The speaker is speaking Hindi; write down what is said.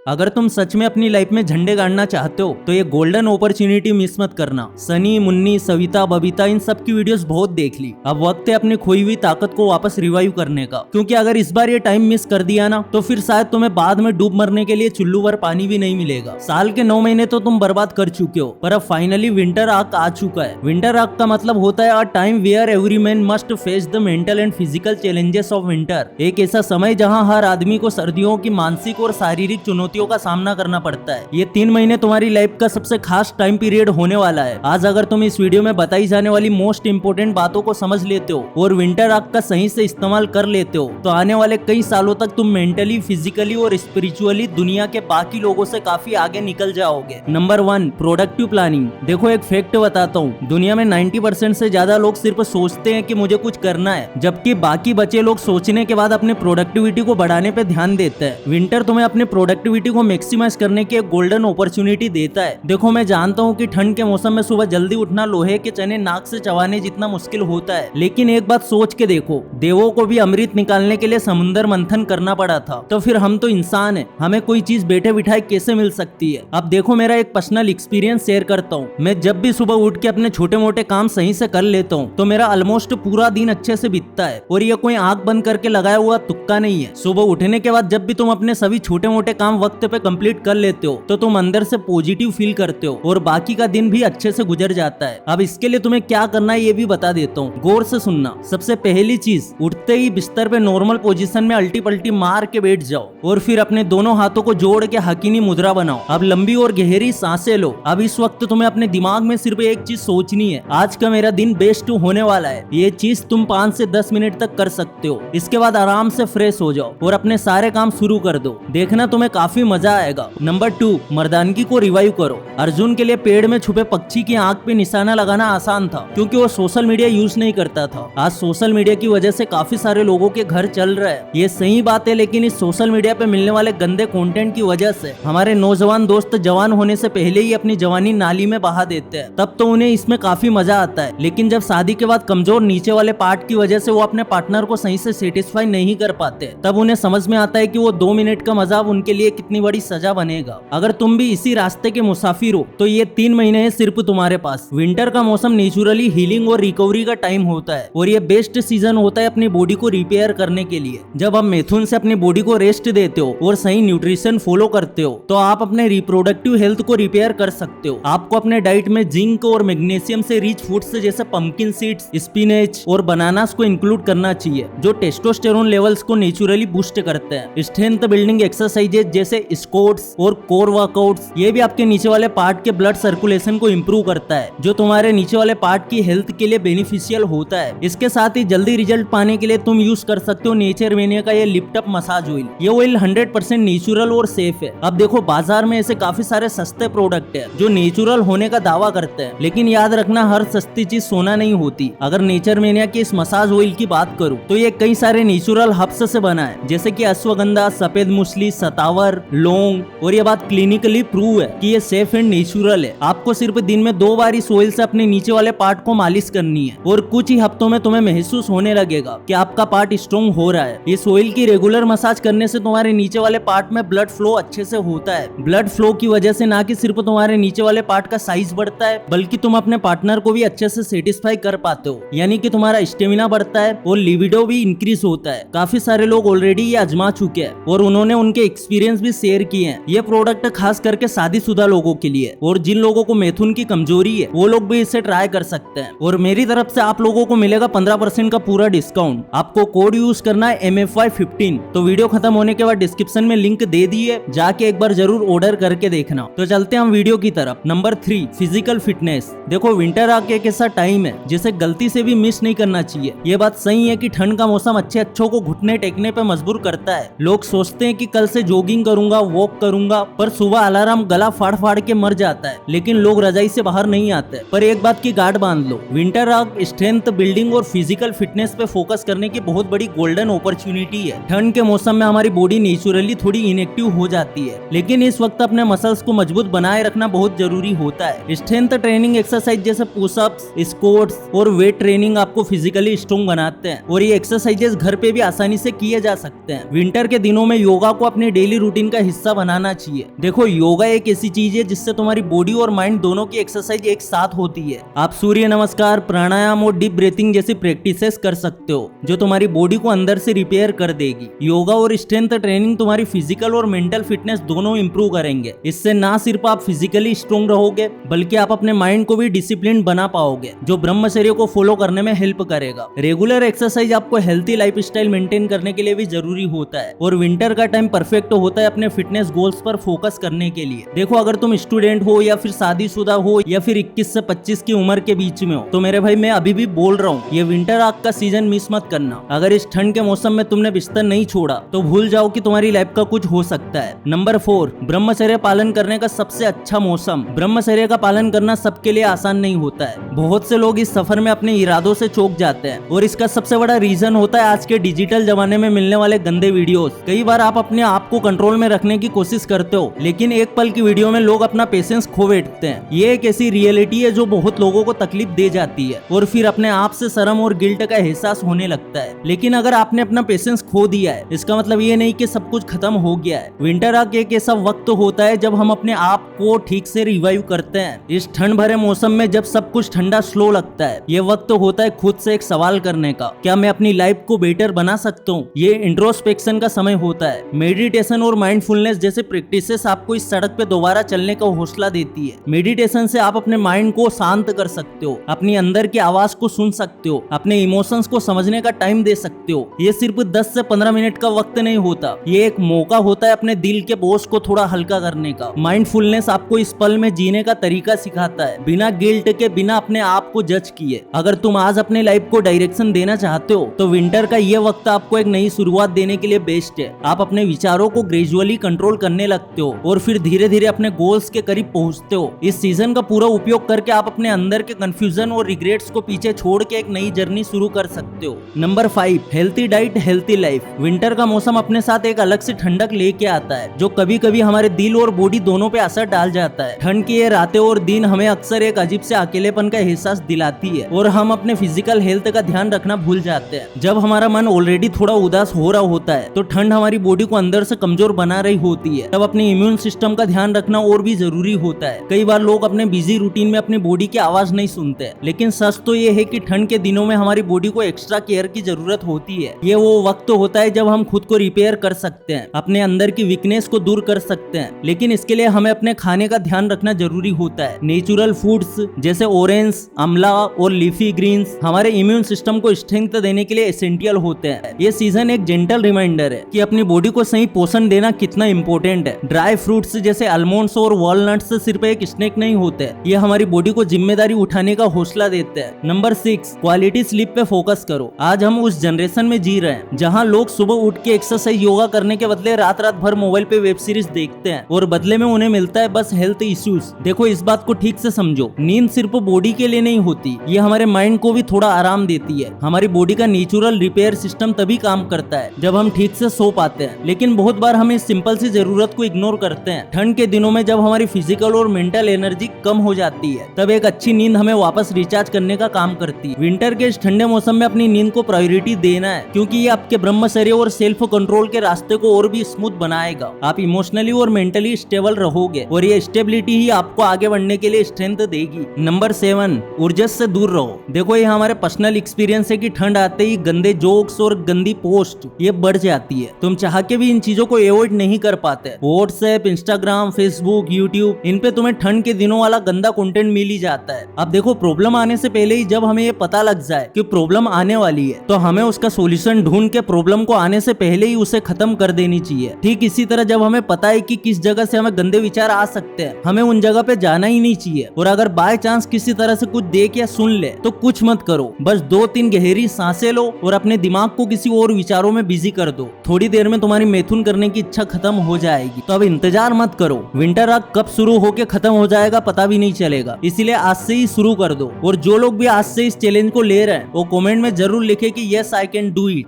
अगर तुम सच में अपनी लाइफ में झंडे गाड़ना चाहते हो तो ये गोल्डन अपॉर्चुनिटी मिस मत करना। सनी, मुन्नी, सविता, बबीता इन सब की वीडियोस बहुत देख ली। अब वक्त है अपनी खोई हुई ताकत को वापस रिवाइव करने का, क्योंकि अगर इस बार ये टाइम मिस कर दिया ना तो फिर शायद तुम्हें बाद में डूब मरने के लिए चुल्लू भर पानी भी नहीं मिलेगा। साल के 9 महीने तो तुम बर्बाद कर चुके हो, पर अब फाइनली विंटर आर्क आ चुका है। विंटर आर्क का मतलब होता है a time where every man must face the mental and physical challenges of winter. एक ऐसा समय जहां हर आदमी को सर्दियों की मानसिक और शारीरिक चुनौतियों का सामना करना पड़ता है। ये 3 महीने तुम्हारी लाइफ का सबसे खास टाइम पीरियड होने वाला है। आज अगर तुम इस वीडियो में बताई जाने वाली मोस्ट इंपोर्टेंट बातों को समझ लेते हो और विंटर आर्क का सही से इस्तेमाल कर लेते हो तो आने वाले कई सालों तक तुम मेंटली, फिजिकली और स्पिरिचुअली दुनिया के बाकी लोगों से काफी आगे निकल जाओगे। Number 1, productive planning. देखो एक फैक्ट बताता हूँ, दुनिया में 90% से ज्यादा लोग सिर्फ सोचते हैं कि मुझे कुछ करना है, जबकि बाकी बचे लोग सोचने के बाद अपने प्रोडक्टिविटी को बढ़ाने पे ध्यान देते हैं। विंटर तुम्हें अपने प्रोडक्टिविटी को मैक्सिमाइज करने की एक गोल्डन अपॉर्चुनिटी देता है। देखो मैं जानता हूँ कि ठंड के मौसम में सुबह जल्दी उठना लोहे के चने नाक से चबाने जितना मुश्किल होता है, लेकिन एक बात सोच के देखो, देवों को भी अमृत निकालने के लिए समुद्र मंथन करना पड़ा था, तो फिर हम तो इंसान हैं, हमें कोई चीज बैठे बिठाए कैसे मिल सकती है। अब देखो मेरा एक पर्सनल एक्सपीरियंस शेयर करता हूँ। मैं जब भी सुबह उठ के अपने छोटे मोटे काम सही से कर लेता हूँ तो मेरा ऑलमोस्ट पूरा दिन अच्छे से बीतता है, और ये कोई आंख बंद करके लगाया हुआ तुक्का नहीं है। सुबह उठने के बाद जब भी तुम अपने सभी छोटे मोटे काम वक्त पे कंप्लीट कर लेते हो तो तुम अंदर से पॉजिटिव फील करते हो और बाकी का दिन भी अच्छे से गुजर जाता है। अब इसके लिए तुम्हें क्या करना है ये भी बता देता हूँ, गौर से सुनना। सबसे पहली चीज, उठते ही बिस्तर पे नॉर्मल पोजीशन में अल्टी पल्टी मार के बैठ जाओ और फिर अपने दोनों हाथों को जोड़ के हकीनी मुद्रा बनाओ। अब लंबी और गहरी सांसें लो। अब इस वक्त तुम्हें अपने दिमाग में सिर्फ एक चीज सोचनी है, आज का मेरा दिन बेस्ट होने वाला है। ये चीज तुम 5 से 10 मिनट तक कर सकते हो। इसके बाद आराम से फ्रेश हो जाओ और अपने सारे काम शुरू कर दो, देखना तुम्हें काफी मजा आएगा। नंबर 2, मर्दानगी को रिवाइव करो। अर्जुन के लिए पेड़ में छुपे पक्षी की आंख पे निशाना लगाना आसान था, क्योंकि वो सोशल मीडिया यूज नहीं करता था। आज सोशल मीडिया की वजह से काफी सारे लोगों के घर चल रहा है, ये सही बात है, लेकिन इस सोशल मीडिया पे मिलने वाले गंदे कंटेंट की वजह से हमारे नौजवान दोस्त जवान होने से पहले ही अपनी जवानी नाली में बहा देते हैं। तब तो उन्हें इसमें काफी मजा आता है, लेकिन जब शादी के बाद कमजोर नीचे वाले पार्ट की वजह से वो अपने पार्टनर को सही से सेटिस्फाई नहीं कर पाते, तब उन्हें समझ में आता है कि वो 2 मिनट का मजा उनके लिए कितनी बड़ी सजा बनेगा। अगर तुम भी इसी रास्ते के मुसाफिर हो तो ये 3 महीने है सिर्फ तुम्हारे पास। विंटर का मौसम नेचुरली हीलिंग और रिकवरी का टाइम होता है, और ये बेस्ट सीजन होता है अपनी बॉडी को रिपेयर करने के लिए। जब आप मिथुन से अपनी बॉडी को रेस्ट देते हो और सही न्यूट्रिशन फॉलो करते हो तो आप अपने रिप्रोडक्टिव हेल्थ को रिपेयर कर सकते हो। आपको अपने डाइट में जिंक और मैग्नीशियम से रिच फूड्स जैसे पंपकिन सीड्स, स्पिनच और बनानास को इंक्लूड करना चाहिए, जो टेस्टोस्टेरोन लेवल्स को नेचुरली बूस्ट करते हैं। स्ट्रेंथ बिल्डिंग एक्सरसाइजेज जैसे स्क्वाट्स और कोर वर्कआउट्स, ये भी आपके नीचे वाले पार्ट के ब्लड सर्कुलेशन को इम्प्रूव करता है, जो तुम्हारे नीचे वाले पार्ट की हेल्थ के लिए बेनिफिशियल होता है। इसके साथ ही जल्दी रिजल्ट पाने के लिए तुम यूज कर सकते हो नेचर मेनिया का ये लिफ्ट अप मसाज ऑयल। ये ऑयल 100% नेचुरल और सेफ है। अब देखो बाजार में ऐसे काफी सारे सस्ते प्रोडक्ट है जो नेचुरल होने का दावा करते हैं, लेकिन याद रखना हर सस्ती चीज सोना नहीं होती। अगर नेचर मेनिया के इस मसाज ऑयल की बात करूं तो ये कई सारे नेचुरल हर्ब्स से बना है, जैसे कि अश्वगंधा, सफेद मूसली, सतावर, लौंग, और ये बात क्लिनिकली प्रूव है कि ये सेफ एंड नेचुरल है। आपको सिर्फ दिन में 2 बार इस ऑयल से अपने नीचे वाले पार्ट को मालिश करनी है और कुछ ही हफ्तों में तुम्हें महसूस होने लगेगा कि आपका पार्ट स्ट्रॉन्ग हो रहा है। इस ऑयल की रेगुलर मसाज करने से तुम्हारे नीचे वाले पार्ट में ब्लड फ्लो अच्छे से होता है। ब्लड फ्लो की वजह से ना कि सिर्फ तुम्हारे नीचे वाले पार्ट का साइज बढ़ता है, बल्कि तुम अपने पार्टनर को भी अच्छे से सेटिस्फाई कर पाते हो, यानी कि तुम्हारा स्टेमिना बढ़ता है और लिबिडो भी इंक्रीज होता है। काफी सारे लोग ऑलरेडी ये आजमा चुके हैं और उन्होंने उनके एक्सपीरियंस भी शेयर किए हैं। ये प्रोडक्ट खास करके शादीशुदा लोगों के लिए, और जिन लोगों को मिथुन की कमजोरी है वो लोग भी इसे ट्राई कर सकते हैं। और मेरी तरफ से आप लोगों को मिलेगा 15% का पूरा डिस्काउंट। आपको कोड यूज करना है MFY15। तो वीडियो खत्म होने के बाद डिस्क्रिप्शन में लिंक दे दी है, जाके एक बार जरूर ऑर्डर करके देखना। तो चलते हैं हम वीडियो की तरफ। Number 3, physical fitness. देखो विंटर आके एक ऐसा टाइम है जिसे गलती से भी मिस नहीं करना चाहिए। ये बात सही है कि ठंड का मौसम अच्छों को घुटने टेकने पे मजबूर करता है। लोग सोचते हैं कि कल से जॉगिंग करूंगा, वॉक करूंगा, पर सुबह अलार्म गला फाड़ फाड़ के मर जाता है, लेकिन लोग रजाई से बाहर नहीं आते। पर एक बात की गांठ बांध लो, विंटर आर्क स्ट्रेंथ बिल्डिंग और फिजिकल फिटनेस पे फोकस करने की बहुत बड़ी गोल्डन अपॉर्चुनिटी है। ठंड के मौसम में हमारी बॉडी नेचुरली थोड़ी इनएक्टिव हो जाती है, लेकिन इस वक्त अपने मसल्स को मजबूत बनाए रखना बहुत जरूरी होता है। स्ट्रेंथ ट्रेनिंग एक्सरसाइज जैसे पुशअप्स, स्क्वाट्स और वेट ट्रेनिंग आपको फिजिकली स्ट्रॉन्ग बनाते हैं, और ये एक्सरसाइजेस घर पे भी आसानी से किए जा सकते हैं। विंटर के दिनों में योगा को अपनी डेली रूटीन का हिस्सा बनाना चाहिए। देखो योगा एक ऐसी चीज है जिससे तुम्हारी बॉडी और माइंड दोनों की एक्सरसाइज एक साथ होती है। आप सूर्य नमस्कार, प्राणायाम और डीप ब्रीथिंग जैसी प्रैक्टिसेस कर सकते हो जो तुम्हारी बॉडी को अंदर से रिपेयर कर देगी। योगा और स्ट्रेंथ ट्रेनिंग तुम्हारी फिजिकल और मेंटल फिटनेस दोनों इंप्रूव करेंगे। इससे ना सिर्फ आप फिजिकली स्ट्रॉन्ग रहोगे बल्कि आप अपने माइंड को भी डिसिप्लिन बना पाओगे जो ब्रह्मचर्य को फॉलो करने में हेल्प करेगा। रेगुलर एक्सरसाइज आपको हेल्थी लाइफस्टाइल मेंटेन करने के लिए भी जरूरी होता है और विंटर का टाइम परफेक्ट होता है अपने फिटनेस गोल्स पर फोकस करने के लिए। देखो अगर तुम स्टूडेंट हो या फिर शादीशुदा हो या फिर 21 से 25 की उम्र के बीच में हो तो मेरे भाई मैं अभी भी बोल रहा हूँ ये विंटर आग का सीजन मिस मत करना। अगर इस ठंड के मौसम में तुमने बिस्तर नहीं छोड़ा तो भूल जाओ कि तुम्हारी लाइफ का कुछ हो सकता है। नंबर 4, ब्रह्मचर्य पालन करने का सबसे अच्छा मौसम। ब्रह्मचर्य का पालन करना सबके लिए आसान नहीं होता है। बहुत से लोग इस सफर में अपने इरादों से चूक जाते हैं और इसका सबसे बड़ा रीजन होता है आज के डिजिटल जमाने में मिलने वाले गंदे वीडियोस। कई बार आप अपने आप को कंट्रोल में रखने की कोशिश करते हो लेकिन एक पल की वीडियो में लोग अपना पेशेंस खो बैठते हैं। ये एक ऐसी रियलिटी है जो बहुत लोगों को तकलीफ दे जाती है और फिर अपने आप से शर्म और गिल्ट का एहसास होने लगता है। लेकिन अगर आपने अपना पेशेंस खो दिया है इसका मतलब ये नहीं कि सब कुछ खत्म हो गया है। विंटर आग एक ऐसा वक्त होता है जब हम अपने आप को ठीक से रिवाइव करते हैं। इस ठंड भरे मौसम में जब सब कुछ ठंडा स्लो लगता है ये वक्त होता है खुद से एक सवाल करने का, क्या मैं अपनी लाइफ को बेटर बना सकता हूँ। ये इंट्रोस्पेक्शन का समय होता है। मेडिटेशन और माइंडफुलनेस जैसे प्रैक्टिसेस आपको इस सड़क पे दोबारा चलने का हौसला देती है। मेडिटेशन से आप अपने माइंड को शांत कर सकते हो, अपनी अंदर की आवाज को सुन सकते हो, अपने इमोशंस को समझने का टाइम दे सकते हो। ये सिर्फ 10 से 15 मिनट का वक्त नहीं होता, ये एक मौका होता है अपने दिल के बोझ को थोड़ा हल्का करने का। माइंडफुलनेस आपको इस पल में जीने का तरीका सिखाता है बिना गिल्ट के, बिना अपने आप को जज किए। अगर तुम आज अपने लाइफ को डायरेक्शन देना चाहते हो तो विंटर का ये वक्त आपको एक नई शुरुआत देने के लिए बेस्ट है। आप अपने विचारों को ग्रेजुअली कंट्रोल करने लगते हो और फिर धीरे धीरे अपने गोल्स के करीब पहुंचते हो। इस सीजन का पूरा उपयोग करके आप अपने अंदर के कंफ्यूजन और रिग्रेट्स को पीछे छोड़ के एक नई जर्नी शुरू कर सकते हो। Number 5, healthy diet healthy life. Winter का मौसम अपने साथ एक अलग से ठंडक लेके आता है जो कभी कभी हमारे दिल और बॉडी दोनों पे असर डाल जाता है। ठंड की ये रातें और दिन हमें अक्सर एक अजीब से अकेलेपन का एहसास दिलाती है और हम अपने फिजिकल हेल्थ का ध्यान रखना भूल जाते हैं। जब हमारा मन ऑलरेडी थोड़ा उदास हो रहा होता है तो ठंड हमारी बॉडी को अंदर से कमजोर बना रही होती है। तब अपने इम्यून सिस्टम का ध्यान रखना और भी जरूरी होता है। कई बार लोग अपने बिजी रूटीन में अपनी बॉडी की आवाज नहीं सुनते, लेकिन सच तो ये है कि ठंड के दिनों में हमारी बॉडी को एक्स्ट्रा केयर की जरूरत होती है। ये वो वक्त होता है जब हम खुद को रिपेयर कर सकते हैं, अपने अंदर की वीकनेस को दूर कर सकते हैं। लेकिन इसके लिए हमें अपने खाने का ध्यान रखना जरूरी होता है। नेचुरल फूड्स जैसे ऑरेंज, आंवला और लीफी ग्रीन्स हमारे इम्यून सिस्टम को स्ट्रेंथ देने के लिए एसेंशियल होते हैं। ये सीजन एक जेंटल रिमाइंडर है कि अपनी बॉडी को सही पोषण देना कितना इंपॉर्टेंट है। ड्राई फ्रूट्स जैसे आलमंड्स और वॉलनट्स सिर्फ एक स्नैक नहीं होते, ये हमारी बॉडी को जिम्मेदारी उठाने का हौसला देते हैं। नंबर 6, क्वालिटी स्लीप पे फोकस करो। आज हम उस जनरेशन में जी रहे हैं जहाँ लोग सुबह उठ के एक्सरसाइज योगा करने के बदले रात रात भर मोबाइल पे वेब सीरीज देखते हैं और बदले में उन्हें मिलता है बस हेल्थ इश्यूज। देखो इस बात को ठीक से समझो, नींद सिर्फ बॉडी के लिए नहीं होती, ये हमारे माइंड को भी थोड़ा आराम देती है। हमारी बॉडी का नेचुरल रिपेयर सिस्टम तभी काम करता है जब हम ठीक से सो पाते हैं। लेकिन बहुत बार हम इस सिंपल सी जरूरत को इग्नोर करते हैं। ठंड के दिनों में जब हमारी फिजिकल और मेंटल एनर्जी कम हो जाती है तब एक अच्छी नींद हमें वापस रिचार्ज करने का काम करती है। विंटर के इस ठंडे मौसम में अपनी नींद को प्रायोरिटी देना है क्योंकि ये आपके ब्रह्मचर्य और सेल्फ कंट्रोल के रास्ते को और भी स्मूथ बनाएगा। आप इमोशनली और मेंटली स्टेबल रहोगे और ये स्टेबिलिटी ही आपको आगे बढ़ने के लिए स्ट्रेंथ देगी। नंबर 7, ऊर्जा से दूर रहो। देखो ये हमारे पर्सनल एक्सपीरियंस है कि ठंड आते ही गंदे जोक्स और गंदी पोस्ट ये बढ़ जाती है। तुम चाह के भी इन चीजों को अवॉइड नहीं कर पाते। व्हाट्सएप, इंस्टाग्राम, फेसबुक, यूट्यूब, इन पे तुम्हें ठंड के दिनों वाला गंदा कंटेंट मिल ही जाता है। अब देखो प्रॉब्लम आने से पहले ही जब हमें ये पता लग जाए कि प्रॉब्लम आने वाली है तो हमें उसका सोल्यूशन ढूंढ के प्रॉब्लम को आने से पहले ही उसे खत्म कर देनी चाहिए। ठीक इसी तरह जब हमें पता है कि किस जगह से हमें गंदे विचार आ सकते हैं हमें उन जगह पे जाना ही नहीं चाहिए। और अगर बाय चांस किसी तरह से कुछ देख या सुन ले तो कुछ मत करो, बस 2-3 गहरी सांसें लो और अपने दिमाग को किसी और विचारों में बिजी कर दो। थोड़ी देर में तुम्हारी मैथुन करने की इच्छा खत्म हो जाएगी। तो अब इंतजार मत करो, विंटर आग कब शुरू होके खत्म हो जाएगा पता भी नहीं चलेगा। इसीलिए आज से ही शुरू कर दो। और जो लोग भी आज से इस चैलेंज को ले रहे हैं वो कमेंट में जरूर लिखे कि yes I can do it.